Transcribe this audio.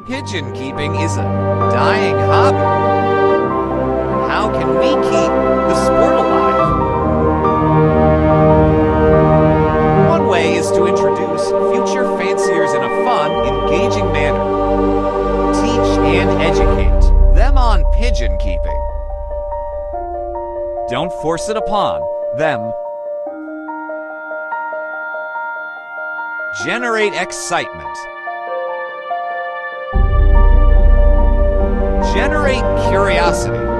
Pigeon keeping is a dying hobby. How can we keep the sport alive? One way is to introduce future fanciers in a fun, engaging manner. Teach and educate them on pigeon keeping. Don't force it upon them. Generate excitement. Generate curiosity.